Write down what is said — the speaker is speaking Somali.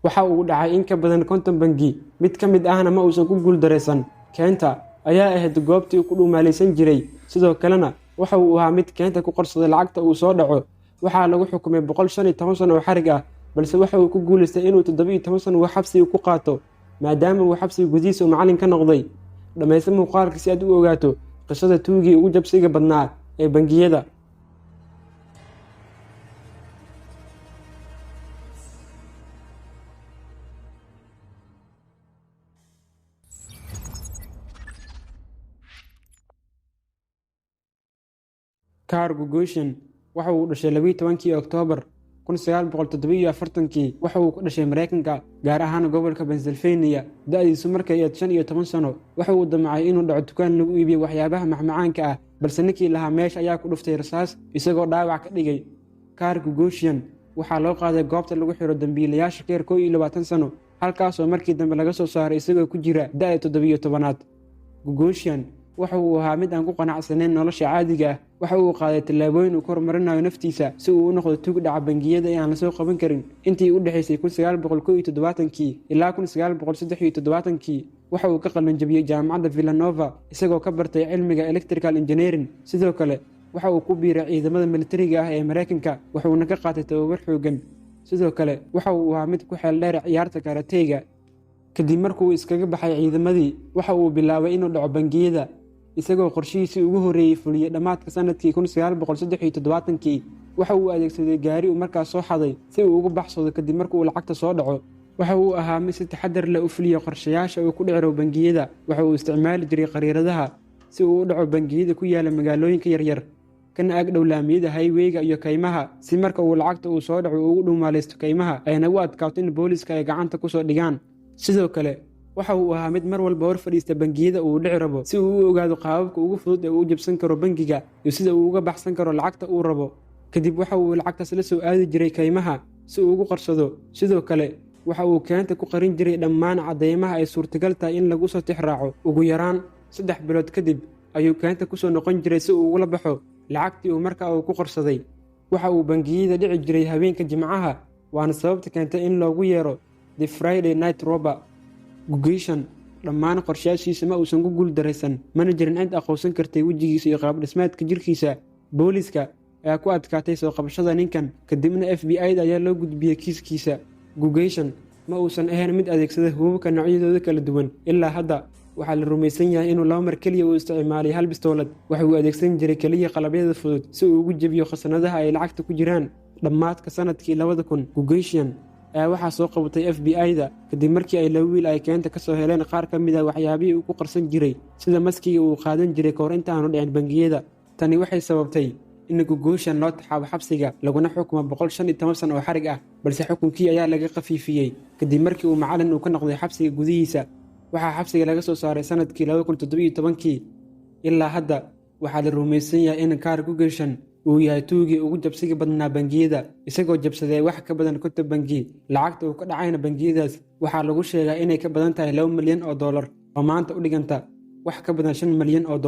waxa uu dhacay in ka badan 50 bangi mid ka mid ahna ma uusan ku guuldareysan. keenta ayaa ahayd goobtii uu ku dhumaalaysan jiray, sidoo kalena waxa uu ahaa mid keenta ku qorsaday lacagta uu soo dhaco. waxaa lagu xukumay 115 sano oo xarig ah, balse waxa uu ku guuleystay inuu 17 sano wax xabsi ku qaato maadaama uu xabsiga gudihiisa uu macallin ka noqday. dhamaysta muuqaalka si aad u ogaato qisada tuugii ugu jabsiga badnaa ee bangiyada. Carl Guggenheim waxa uu dhashay 12 Oktoobar 1947. waxa uu ku dhashay Mareykanka, gaar ahaan gobolka Pennsylvania. da'diisu markay ahayd 15 sano, waxa uu damcay inuu dhaco dukaan lagu iibiyo waxyaabaha macmacaanka ah, balse ninkii lahaa meesha ayaa ku dhuftay rasaas isagoo dhaawac ka dhigay. Carl Guggenheim waxaa loo qaaday goobta lagu xiro dambiilayaasha ka yar 21 sano, halkaasoo markii dambe laga soo saaray isagoo ku jira da'da 17aad. Guggenheim waxa uu ahaa mid aan ku qanacsanayn nolosha caadiga ah. waxa uu qaaday tallaabooyin uu ku horumarinayo naftiisa si uu u noqdo tuug dhaca bangiyada ee aan la soo qaban karin. intii u dhaxaysay 1971 ilaa 1973 waxa uu ka qalin jabiyay jaamacadda Villanova isagoo ka bartay cilmiga electrical engineering. sidoo kale waxa uu ku biiray ciidamada militariga ah ee Mareykanka, wuxuuna ka qaatay tababar xooggan. sidoo kale waxa uu ahaa mid ku xeel dheer ciyaarta karateyga. kadib markuu iskaga baxay ciidamadii, waxa uu bilaabay inuu dhaco bangiyada, isagoo qorshihiisii ugu horreeyay fuliyay dhammaadka sanadkii 1973. waxa uu adeegsaday gaari uu markaas soo xaday si uu uga baxsado kadib markuu lacagta soo dhaco. waxa uu ahaa mid si taxadar leh u fuliya qorshayaasha uu ku dhiciro bangiyada. waxa uu isticmaali jiray khariiradaha si uu u dhaco bangiyada ku yaala magaalooyinka yaryar, kana ag dhow laamiyada highwayga iyo kaymaha, si marka uu lacagta uu soo dhaco ugu dhumaalaysto kaymaha ayna u adkaato in booliiska ay gacanta ku soo dhigaan. sidoo kale waxa uu ahaa mid mar walba hor fadhiista bangiyada uu dhici rabo si uu u ogaado qaababka ugu fudud ee uu jabsan karo bangiga iyo sida uu uga baxsan karo lacagta uu rabo. kadib waxa uu lacagtaas la soo aadi jiray kaymaha si uu ugu qarsado. sidoo kale waxa uu keenta ku qarin jiray dhammaan cadeymaha ay suurtagal tahay in lagu soo tixraaco. ugu yaraan 3 bilood kadib ayuu keenta kusoo noqon jiray si uu ugula baxo lacagtii uu markaa uu ku qarsaday. waxa uu bangiyada dhici jiray habeenka Jimcaha, waana sababta keentay in loogu yeero The Friday Night Robber. Guggenheim dhammaan qorshayaashiisa ma uusan ku guuldareysan, mana jirin cid aqoonsan kartay wejigiisa iyo qaab dhismeedka jirkiisa. booliiska ayaa ku adkaatay soo qabashada ninkan, kadibna FBI-da ayaa loo gudbiyey kiiskiisa. Guggenheim ma uusan ahayn mid adeegsada hubabka noocyadooda kala duwan. ilaa hadda waxaa la rumaysan yahay inuu 2 mar keliya uu isticmaalay hal bistoolad. waxa uu adeegsan jiray keliya qalabyada fudud si uu ugu jebiyo khasnadaha ay lacagta ku jiraan. dhammaadka sanadkii 2000, Guggenheim ayaa waxaa soo qabatay FBI-da kadib markii ay 2 wiil ay keenta ka soo heleen qaar ka mid ah waxyaabihii uu ku qarsan jiray, sida maskiga uu qaadan jiray kahor intaanu dhicin bangiyada. tani waxay sababtay in Guggenheim loo taxaabo xabsiga laguna xukumo 115 sano oo xarig ah, balse xukunkii ayaa laga khafiifiyey kadib markii uu macallin uu ka noqday xabsiga gudihiisa. waxaa xabsiga laga soo saaray sanadkii 2017. ilaa hadda waxaa la rumaysan yahay in Carl Guggenheim uu yahay tuugii ugu jabsiga badnaa bangiyada, isagoo jabsaday wax ka badan 50 bangi. lacagta uu ka dhacayna bangiyadaas waxaa lagu sheegaa inay ka badan tahay $2 milyan oo maanta u dhiganta wax ka badan $5 milyan oo